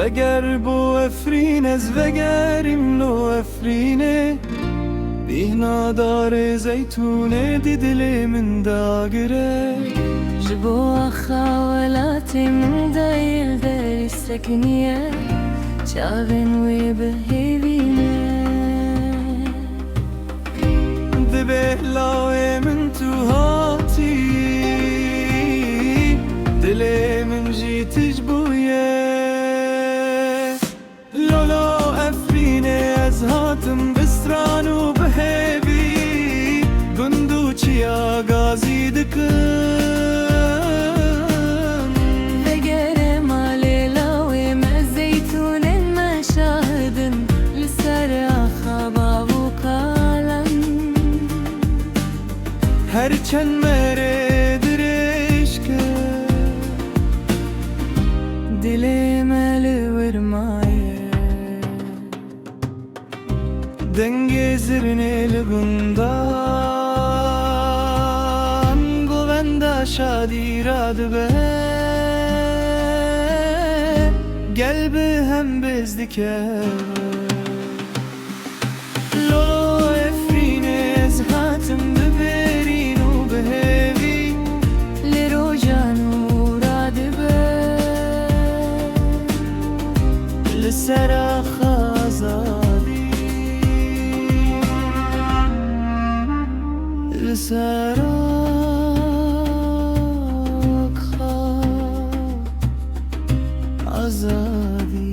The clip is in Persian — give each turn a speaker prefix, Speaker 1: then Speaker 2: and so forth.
Speaker 1: وگر بو افرین از وگریم لو افرینه دینا دار زیتونه دی دل من داگره
Speaker 2: جبو خاولاتي من دايل داري السكنية شاغن وبهيبينه
Speaker 1: دبه لاوي من تو هاتي دلي من جيت جبويه لولو افريني از هاتم بستران وبهيبي بندوچي آغازي دكن
Speaker 2: فقر مالي لاوي ما زيتون ما شاهد لسر خباب وكالم
Speaker 1: هرچن مره درشکه
Speaker 2: دلي مال ورمايه
Speaker 1: دنگ زرنه لگندان گووندا شادی راد به قلب هم بزدکه لو افرین از هاتم ببرین و بهوی
Speaker 2: لروجان وراد به
Speaker 1: لسر خازادی لسر آزادی